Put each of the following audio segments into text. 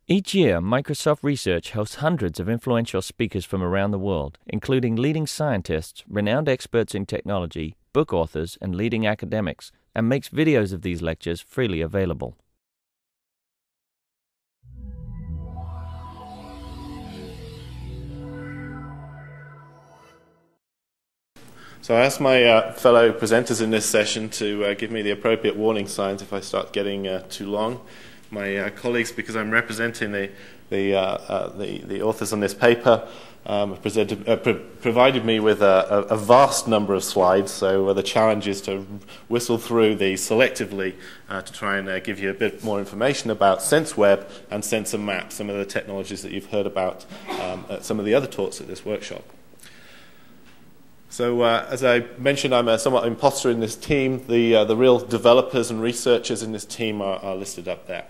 Each year, Microsoft Research hosts hundreds of influential speakers from around the world, including leading scientists, renowned experts in technology, book authors, and leading academics, and makes videos of these lectures freely available. So I asked my fellow presenters in this session to give me the appropriate warning signs if I start getting too long. My colleagues, because I'm representing the authors on this paper, provided me with a vast number of slides, so the challenge is to whistle through these selectively to try and give you a bit more information about SenseWeb and SenseMap, some of the technologies that you've heard about at some of the other talks at this workshop. So as I mentioned, I'm a somewhat imposter in this team. The real developers and researchers in this team are listed up there.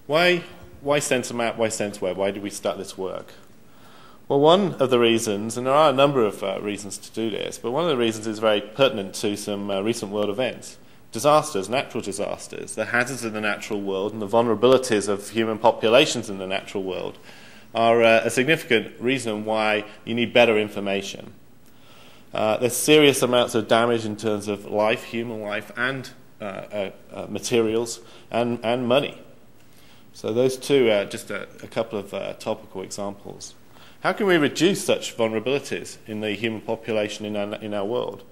Why SenseMap? Why SenseWeb? Why did we start this work? Well, one of the reasons, and there are a number of reasons to do this, but one of the reasons is very pertinent to some recent world events. Disasters, natural disasters, the hazards of the natural world and the vulnerabilities of human populations in the natural world are a significant reason why you need better information. There's serious amounts of damage in terms of life, human life, and materials, and money. So those two are just a couple of topical examples. How can we reduce such vulnerabilities in the human population in our world?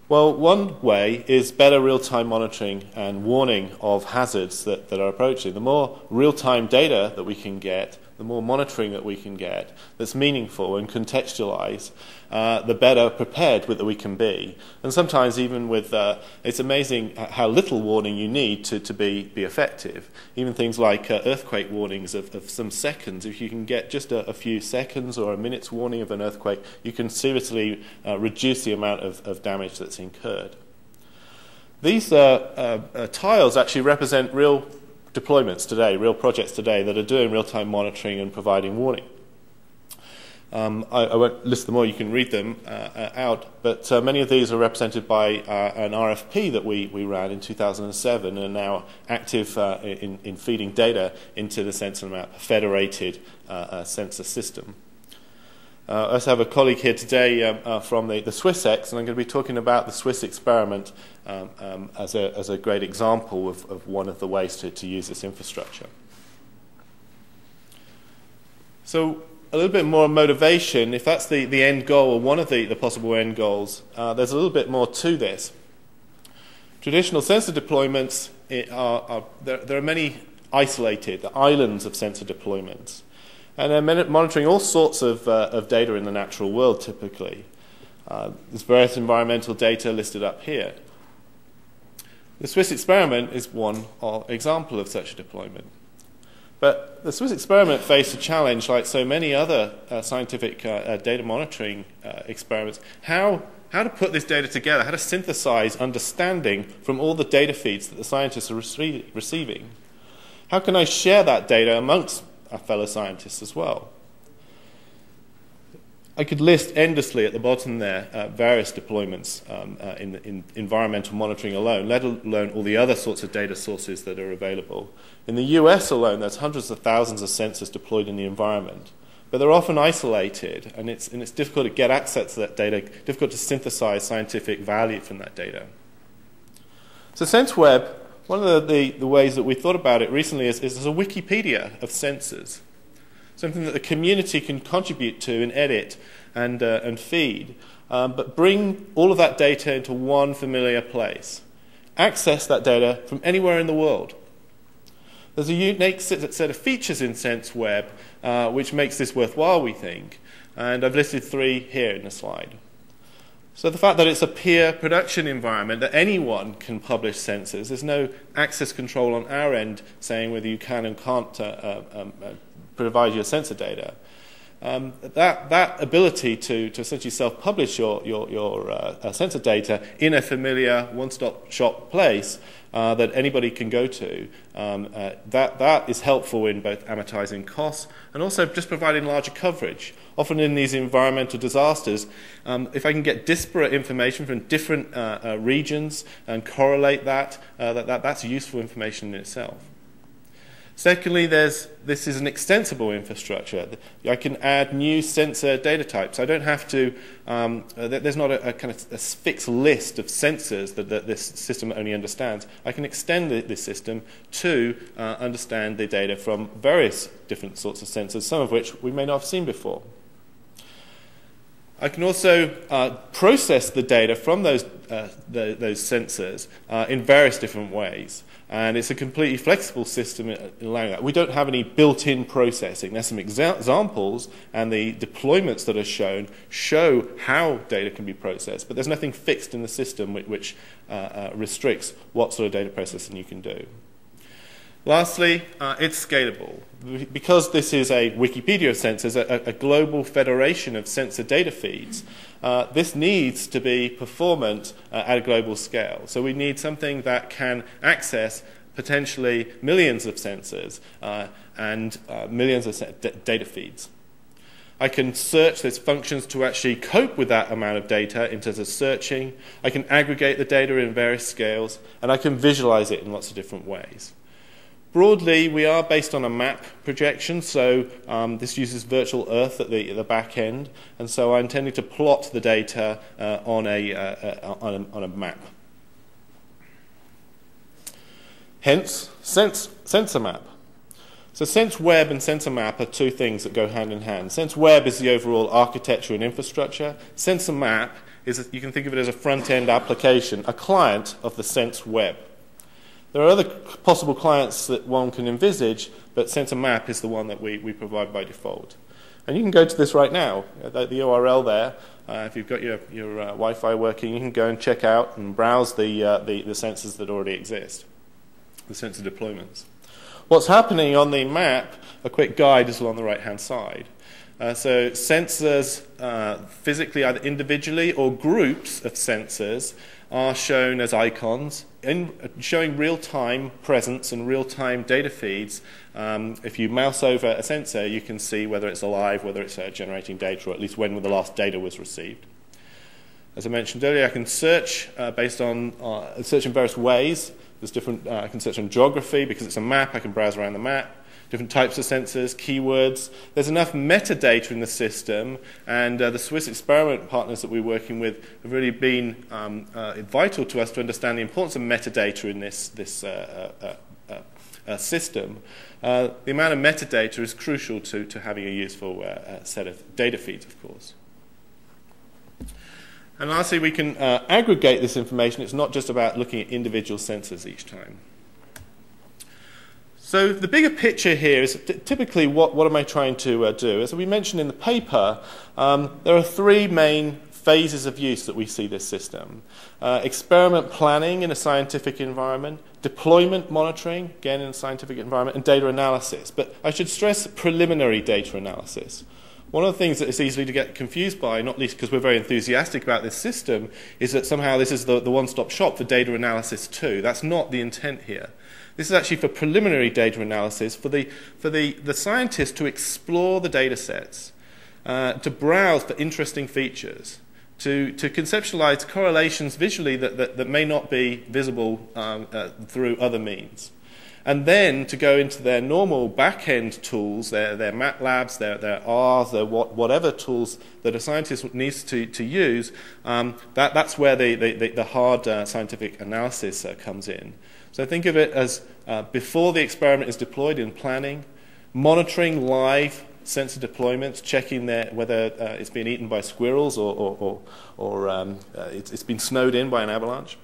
Well, one way is better real-time monitoring and warning of hazards that are approaching. The more real-time data that we can get, the more monitoring that we can get that's meaningful and contextualized, the better prepared that we can be. And sometimes even with, it's amazing how little warning you need to be effective. Even things like earthquake warnings of some seconds. If you can get just a few seconds or a minute's warning of an earthquake, you can seriously reduce the amount of damage that's incurred. These tiles actually represent real deployments today, real projects today that are doing real-time monitoring and providing warning. I won't list them all, you can read them out, but many of these are represented by an RFP that we ran in 2007 and are now active in feeding data into the SenseMap federated sensor system. I also have a colleague here today from the SwissX, and I'm going to be talking about the Swiss experiment as a great example of one of the ways to use this infrastructure. So a little bit more motivation, if that's the end goal, or one of the possible end goals, there's a little bit more to this. Traditional sensor deployments, there are many isolated islands of sensor deployments. And they're monitoring all sorts of data in the natural world, typically. There's various environmental data listed up here. The Swiss experiment is one example of such a deployment. But the Swiss experiment faced a challenge, like so many other scientific data monitoring experiments, how to put this data together, how to synthesize understanding from all the data feeds that the scientists are receiving. How can I share that data amongst our fellow scientists as well? I could list endlessly at the bottom there various deployments in environmental monitoring alone, let alone all the other sorts of data sources that are available. In the US alone, there's hundreds of thousands of sensors deployed in the environment, but they're often isolated, and it's difficult to get access to that data, difficult to synthesize scientific value from that data. So SenseWeb, one of the ways that we thought about it recently is as a Wikipedia of sensors, something that the community can contribute to and edit and feed, but bring all of that data into one familiar place. Access that data from anywhere in the world. There's a unique set of features in SenseWeb which makes this worthwhile, we think, and I've listed three here in the slide. So the fact that it's a peer production environment, that anyone can publish sensors, there's no access control on our end saying whether you can and can't provide your sensor data. that ability to essentially self-publish your sensor data in a familiar one-stop shop place that anybody can go to, that is helpful in both amortizing costs and also just providing larger coverage. Often in these environmental disasters, if I can get disparate information from different regions and correlate that's useful information in itself. Secondly, this is an extensible infrastructure. I can add new sensor data types. I don't have to, there's not a kind of a fixed list of sensors that this system only understands. I can extend this system to understand the data from various different sorts of sensors, some of which we may not have seen before. I can also process the data from those sensors in various different ways. And it's a completely flexible system in allowing that. We don't have any built-in processing. There's some examples, and the deployments that are shown show how data can be processed, but there's nothing fixed in the system which restricts what sort of data processing you can do. Lastly, it's scalable. Because this is a Wikipedia of sensors, a global federation of sensor data feeds, this needs to be performant at a global scale. So we need something that can access potentially millions of sensors and millions of data feeds. I can search, there's functions to actually cope with that amount of data in terms of searching. I can aggregate the data in various scales, and I can visualize it in lots of different ways. Broadly, we are based on a map projection, so this uses virtual Earth at the back end, and so I'm intending to plot the data on a map. Hence, SenseMap. So SenseWeb and SenseMap are two things that go hand in hand. SenseWeb is the overall architecture and infrastructure. SenseMap is, you can think of it as a front-end application, a client of the SenseWeb. There are other possible clients that one can envisage, but SenseMap is the one that we provide by default. And you can go to this right now. The URL there, if you've got your Wi-Fi working, you can go and check out and browse the sensors that already exist, the sensor deployments. What's happening on the map, a quick guide is along the right-hand side. So sensors, physically either individually or groups of sensors, are shown as icons, showing real-time presence and real-time data feeds. If you mouse over a sensor, you can see whether it's alive, whether it's generating data, or at least when the last data was received. As I mentioned earlier, I can search based on search in various ways. There's different. I can search on geography because it's a map. I can browse around the map. Different types of sensors, keywords. There's enough metadata in the system, and the Swiss experiment partners that we're working with have really been vital to us to understand the importance of metadata in this system. The amount of metadata is crucial to having a useful set of data feeds, of course. And lastly, we can aggregate this information. It's not just about looking at individual sensors each time. So the bigger picture here is typically what am I trying to do? As we mentioned in the paper, there are three main phases of use that we see this system. Experiment planning in a scientific environment, deployment monitoring, again in a scientific environment, and data analysis. But I should stress preliminary data analysis. One of the things that is easily to get confused by, not least because we're very enthusiastic about this system, is that somehow this is the one-stop shop for data analysis too. That's not the intent here. This is actually for preliminary data analysis, for the scientists to explore the data sets, to browse for interesting features, to conceptualize correlations visually that may not be visible through other means. And then to go into their normal back-end tools, their MATLabs, their R's, their whatever tools that a scientist needs to use, that's where the hard scientific analysis comes in. So think of it as before the experiment is deployed in planning, monitoring live sensor deployments, checking whether it's been eaten by squirrels or it's been snowed in by an avalanche.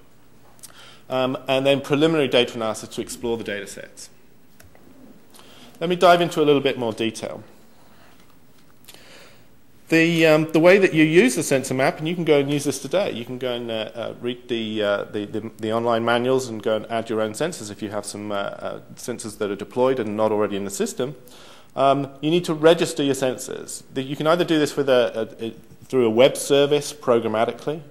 And then preliminary data analysis to explore the data sets. Let me dive into a little bit more detail. The way that you use the SenseMap, and you can go and use this today, you can go and read the online manuals and go and add your own sensors if you have some sensors that are deployed and not already in the system. you need to register your sensors. You can either do this with through a web service programmatically,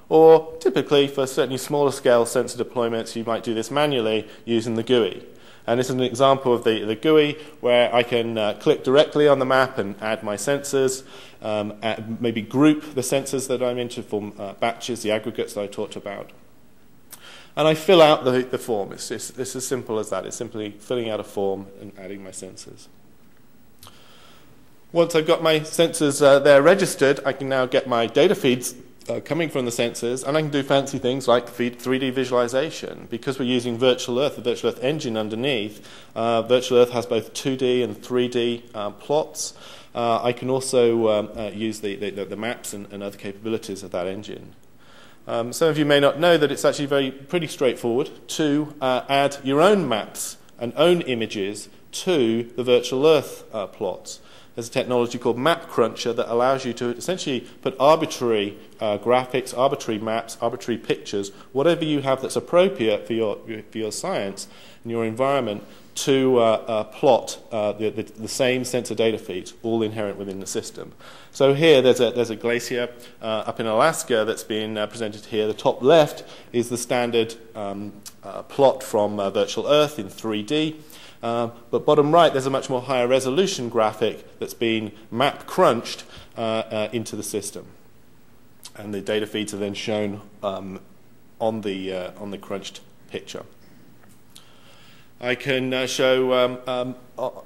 or typically for certainly smaller scale sensor deployments, you might do this manually using the GUI. And this is an example of the GUI where I can click directly on the map and add my sensors, maybe group the sensors that I'm into for batches, the aggregates that I talked about. And I fill out the form. It's as simple as that. It's simply filling out a form and adding my sensors. Once I've got my sensors there registered, I can now get my data feeds coming from the sensors, and I can do fancy things like 3D visualization. Because we're using Virtual Earth, the Virtual Earth engine underneath, Virtual Earth has both 2D and 3D plots. I can also use the maps and other capabilities of that engine. Some of you may not know that it's actually pretty straightforward to add your own maps and own images to the Virtual Earth plots. There's a technology called Map Cruncher that allows you to essentially put arbitrary graphics, arbitrary maps, arbitrary pictures, whatever you have that's appropriate for your science and your environment, to plot the same sensor data feeds, all inherent within the system. So here there's a glacier up in Alaska that's being presented here. The top left is the standard plot from Virtual Earth in 3D. But bottom right, there's a much more higher resolution graphic that's been map crunched into the system. And the data feeds are then shown on the crunched picture. I can show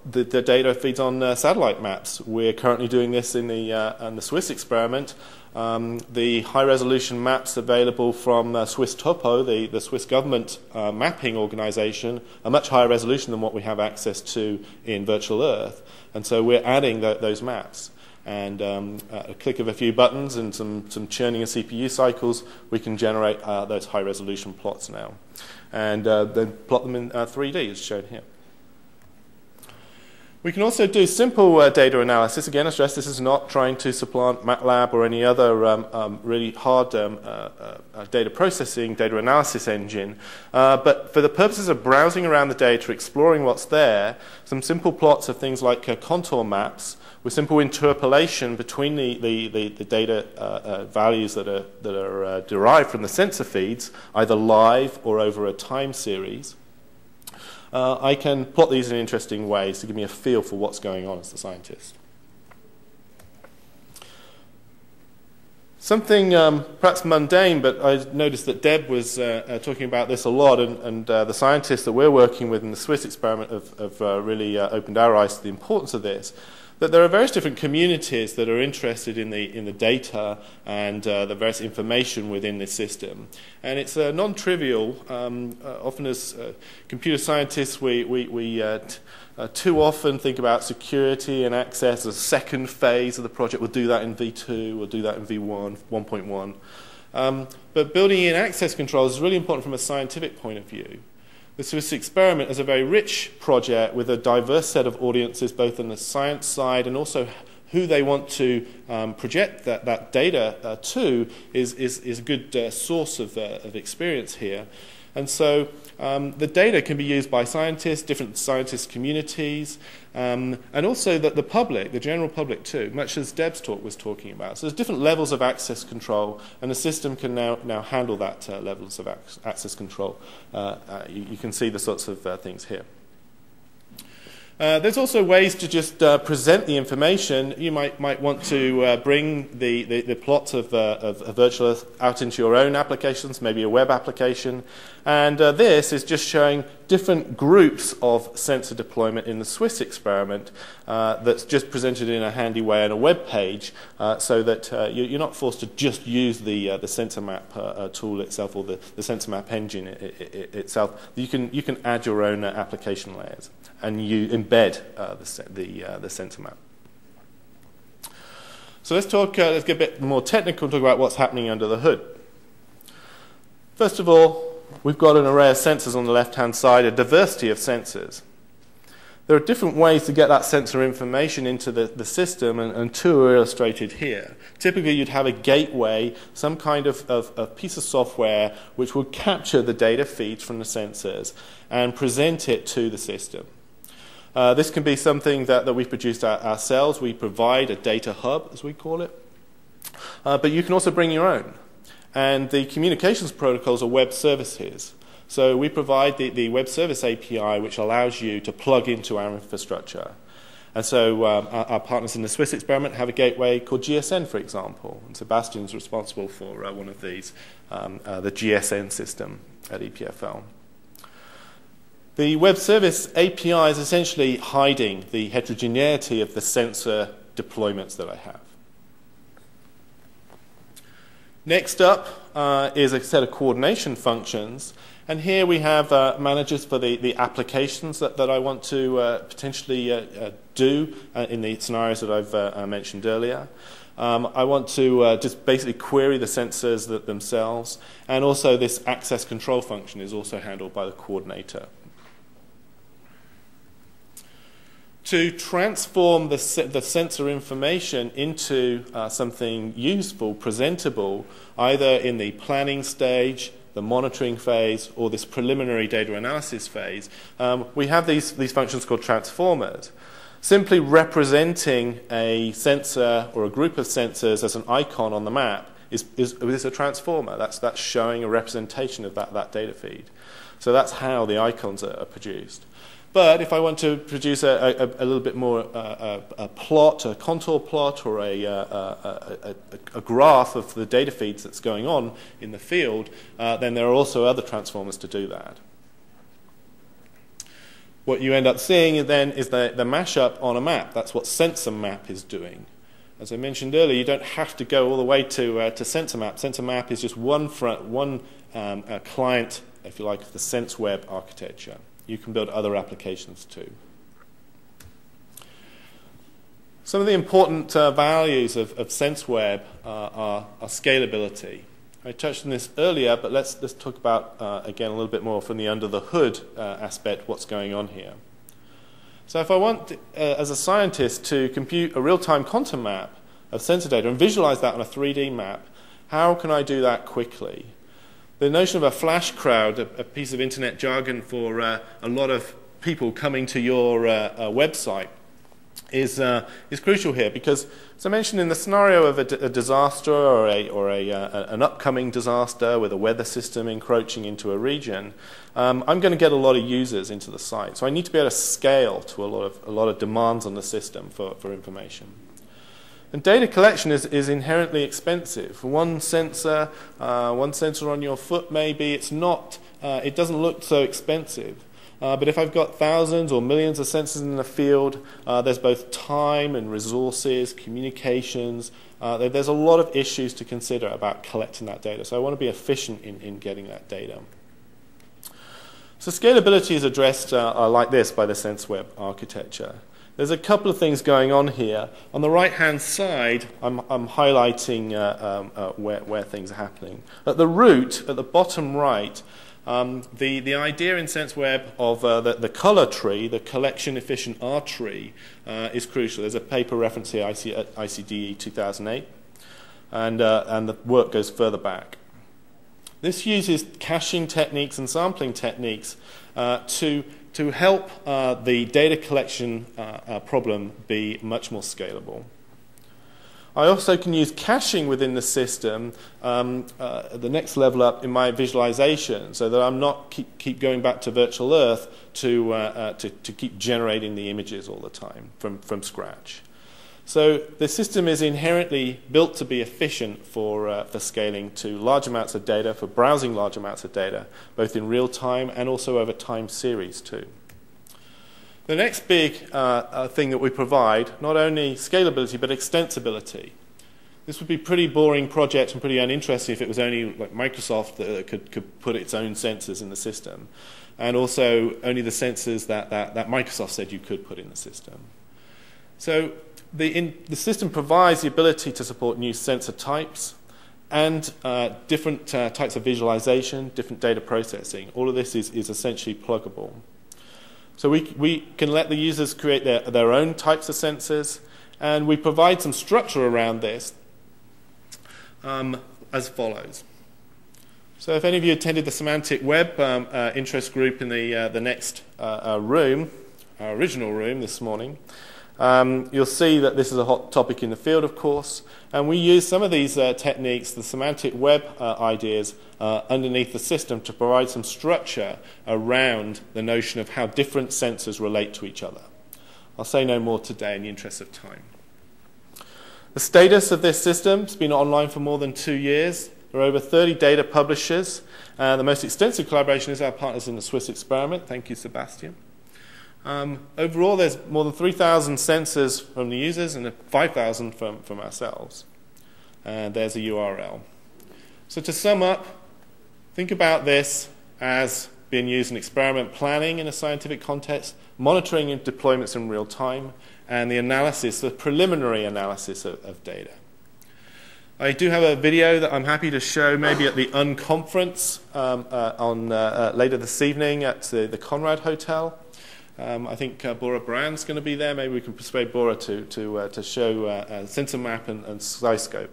the data feeds on satellite maps. We're currently doing this in the Swiss experiment. The high-resolution maps available from Swiss Topo, the Swiss government mapping organization, are much higher resolution than what we have access to in Virtual Earth. And so we're adding those maps. And a click of a few buttons and some churning of CPU cycles, we can generate those high-resolution plots now. And then plot them in 3D, as shown here. We can also do simple data analysis. Again, I stress this is not trying to supplant MATLAB or any other really hard data processing, data analysis engine. But for the purposes of browsing around the data, exploring what's there, some simple plots of things like contour maps with simple interpolation between the data values that are derived from the sensor feeds, either live or over a time series. I can plot these in interesting ways to give me a feel for what's going on as the scientist. Something perhaps mundane, but I noticed that Deb was talking about this a lot, and the scientists that we're working with in the Swiss experiment have really opened our eyes to the importance of this. That there are various different communities that are interested in the data and the various information within this system. And it's non-trivial. Often as computer scientists, we too often think about security and access as a second phase of the project. We'll do that in V2, we'll do that in V1, 1.1. But building in access control is really important from a scientific point of view. The Swiss experiment is a very rich project with a diverse set of audiences, both on the science side and also who they want to project that data to is a good source of experience here. And so the data can be used by scientists, different scientist communities, and also the public, the general public too, much as Deb's talk was talking about. So there's different levels of access control, and the system can now handle that levels of access control. You can see the sorts of things here. There's also ways to just present the information. You might want to bring the plots of Virtual Earth out into your own applications, maybe a web application. And this is just showing different groups of sensor deployment in the Swiss experiment that's just presented in a handy way on a web page, so that you're not forced to just use the SenseMap tool itself or the SenseMap engine itself. You can add your own application layers, and you embed the SenseMap. So let's get a bit more technical and talk about what's happening under the hood. First of all, we've got an array of sensors on the left-hand side, a diversity of sensors. There are different ways to get that sensor information into the system, and two are illustrated here. Typically, you'd have a gateway, some kind of piece of software which will capture the data feeds from the sensors and present it to the system. This can be something that we've produced ourselves. We provide a data hub, as we call it. But you can also bring your own. And the communications protocols are web services. So we provide the web service API, which allows you to plug into our infrastructure. And so our partners in the Swiss experiment have a gateway called GSN, for example. And Sebastian's responsible for one of these, the GSN system at EPFL. The web service API is essentially hiding the heterogeneity of the sensor deployments that I have. Next up is a set of coordination functions. And here we have managers for the applications that I want to potentially do in the scenarios that I've mentioned earlier. I want to just basically query the sensors themselves. And also this access control function is also handled by the coordinator. To transform the sensor information into something useful, presentable, either in the planning stage, the monitoring phase, or this preliminary data analysis phase, we have these functions called transformers. Simply representing a sensor or a group of sensors as an icon on the map is a transformer. That's showing a representation of that data feed. So that's how the icons are produced. But if I want to produce a little bit more a plot, a contour plot, or a graph of the data feeds that's going on in the field, then there are also other transformers to do that. What you end up seeing then is the mashup on a map. That's what SenseMap is doing. As I mentioned earlier, you don't have to go all the way to SenseMap. SenseMap is just one client, if you like, of the SenseWeb architecture. You can build other applications too. Some of the important values of SenseWeb are scalability. I touched on this earlier, but let's talk about, again, a little bit more from the under-the-hood aspect, what's going on here. So if I want, as a scientist, to compute a real-time contour map of sensor data and visualize that on a 3D map, how can I do that quickly? The notion of a flash crowd, a piece of internet jargon for a lot of people coming to your website, is crucial here because, as I mentioned, in the scenario of a disaster or an upcoming disaster with a weather system encroaching into a region, I'm going to get a lot of users into the site. So I need to be able to scale to a lot of demands on the system for information. And data collection is inherently expensive. One sensor on your foot maybe, it doesn't look so expensive. But if I've got thousands or millions of sensors in the field, there's both time and resources, communications. There's a lot of issues to consider about collecting that data. So I want to be efficient in getting that data. So scalability is addressed like this by the SenseWeb architecture. There's a couple of things going on here. On the right-hand side, I'm highlighting where things are happening. At the root, at the bottom right, the idea in SenseWeb of the color tree, the collection efficient R tree, is crucial. There's a paper reference here, ICDE 2008, and the work goes further back. This uses caching techniques and sampling techniques to help the data collection problem be much more scalable. I also can use caching within the system the next level up in my visualization so that I'm not keep going back to virtual Earth to keep generating the images all the time from scratch. So the system is inherently built to be efficient for scaling to large amounts of data, for browsing large amounts of data, both in real time and also over time series too. The next big thing that we provide, not only scalability but extensibility. This would be a pretty boring project and pretty uninteresting if it was only like Microsoft that could put its own sensors in the system, and also only the sensors that Microsoft said you could put in the system. So the system provides the ability to support new sensor types and different types of visualization, different data processing. All of this is essentially pluggable. So we can let the users create their own types of sensors, and we provide some structure around this as follows. So if any of you attended the Semantic Web interest group in the next room, our original room this morning, you'll see that this is a hot topic in the field, of course, and we use some of these techniques, the semantic web ideas, underneath the system to provide some structure around the notion of how different sensors relate to each other. I'll say no more today in the interest of time. The status of this system has been online for more than 2 years. There are over 30 data publishers. The most extensive collaboration is our partners in the Swiss experiment. Thank you, Sebastian. Overall, there's more than 3,000 sensors from the users and 5,000 from ourselves. And there's a URL. So to sum up, think about this as being used in experiment planning in a scientific context, monitoring and deployments in real time, and the analysis, the preliminary analysis of data. I do have a video that I'm happy to show maybe at the Unconference later this evening at the Conrad Hotel. I think Bora Brand's going to be there. Maybe we can persuade Bora to show SenseMap and SkyScope.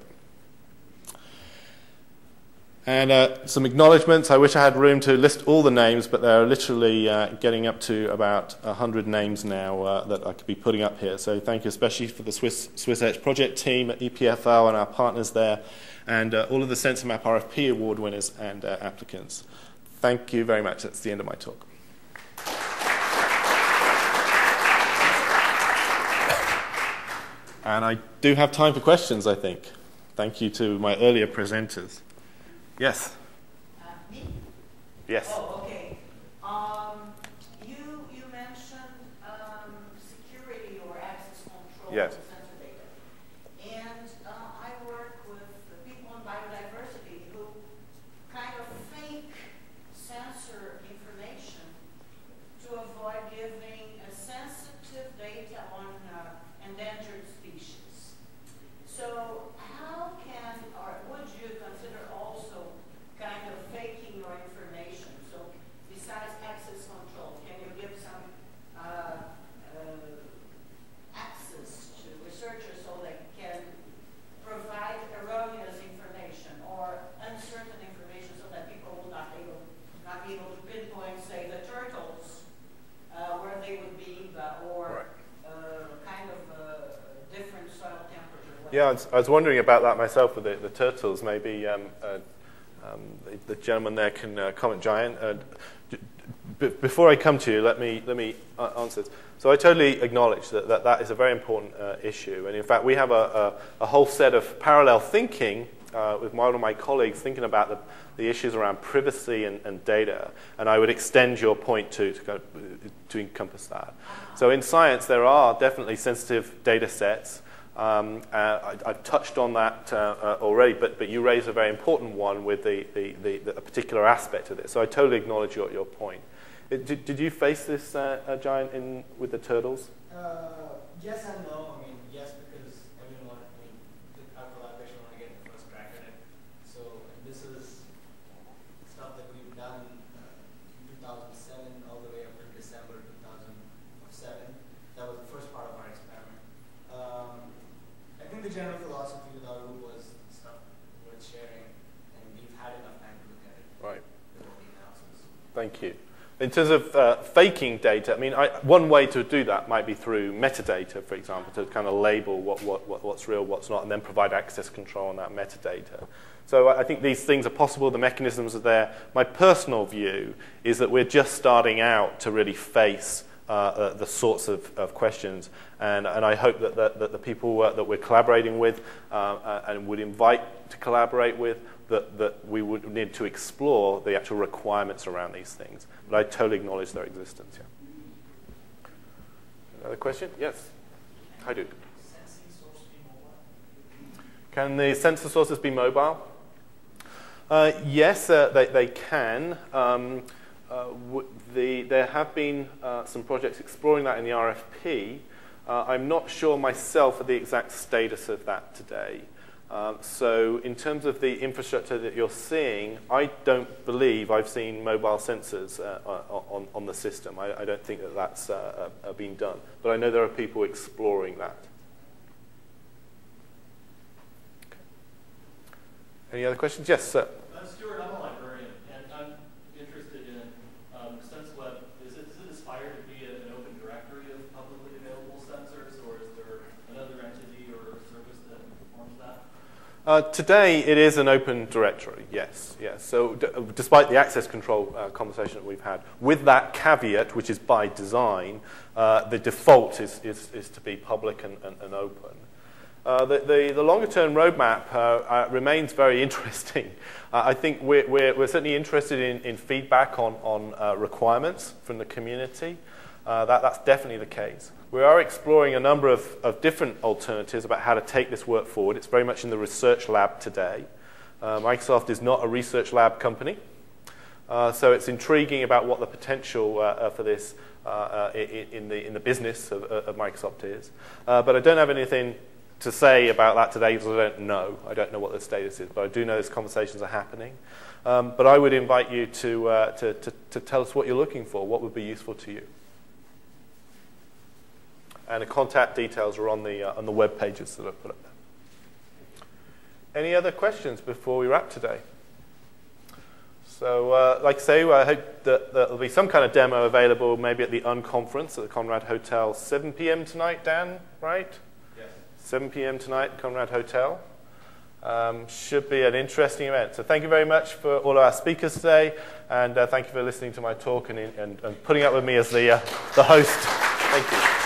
And some acknowledgements. I wish I had room to list all the names, but they're literally getting up to about 100 names now that I could be putting up here. So thank you especially for the Swiss Edge project team at EPFL and our partners there, and all of the SenseMap RFP award winners and applicants. Thank you very much. That's the end of my talk. And I do have time for questions, I think. Thank you to my earlier presenters. Yes? Me? Yes. Oh, okay. You mentioned security or access control Yes. of sensor data. And I work with people on biodiversity who kind of fake sensor information to avoid giving sensitive data on endangered species. So how can, or would you consider also kind of faking your information? So besides access control, can you give some access to researchers so they can provide erroneous information or uncertain information so that people will not be able to pinpoint, say, the turtles, where they would be, or kind of different soil temperature? Yeah, I was wondering about that myself with the turtles. Maybe the gentleman there can comment. Giant. Before I come to you, let me answer this. So I totally acknowledge that is a very important issue, and in fact we have a whole set of parallel thinking with one of my colleagues thinking about the issues around privacy and data, and I would extend your point to encompass that. So in science there are definitely sensitive data sets. I've touched on that already, but you raise a very important one with a particular aspect of this. So I totally acknowledge your point. Did you face this, Giant, with the turtles? Yes and no. I mean, yes, because everyone, our collaboration want to get the first crack at it. So this is stuff that we've done in 2007 all the way up to December 2007. That was the first part of our experiment. I think the general philosophy with our group was stuff worth sharing, and we've had enough time to look at it. Right. Before the analysis. Thank you. In terms of faking data, I mean, one way to do that might be through metadata, for example, to kind of label what's real, what's not, and then provide access control on that metadata. So I think these things are possible, the mechanisms are there. My personal view is that we're just starting out to really face the sorts of questions, and I hope that the people that we're collaborating with and would invite to collaborate with, that we would need to explore the actual requirements around these things. But I totally acknowledge their existence. Yeah. Another question? Yes. Hi, dude. Can the sensor sources be mobile? Yes, they can. There have been some projects exploring that in the RFP. I'm not sure myself of the exact status of that today. So in terms of the infrastructure that you're seeing, I don't believe I've seen mobile sensors on the system. I don't think that's been done. But I know there are people exploring that. Okay. Any other questions? Yes, sir. Stuart, I'm a librarian, and I'm interested in SenseWeb. Is it aspired to be an open directory Today, it is an open directory, yes. So despite the access control conversation that we've had, with that caveat, which is by design, the default is to be public and open. The longer-term roadmap remains very interesting. I think we're certainly interested in feedback on requirements from the community. That's definitely the case. We are exploring a number of different alternatives about how to take this work forward. It's very much in the research lab today. Microsoft is not a research lab company, so it's intriguing about what the potential for this in the business of Microsoft is. But I don't have anything to say about that today because I don't know. I don't know what the status is, but I do know those conversations are happening. But I would invite you to tell us what you're looking for, what would be useful to you. And the contact details are on the web pages that I've put up there. Any other questions before we wrap today? So, like I say, I hope that there'll be some kind of demo available maybe at the Unconference at the Conrad Hotel, 7 p.m. tonight, Dan, right? Yes. 7 p.m. tonight, Conrad Hotel. Should be an interesting event. So thank you very much for all of our speakers today, and thank you for listening to my talk and putting up with me as the host. Thank you.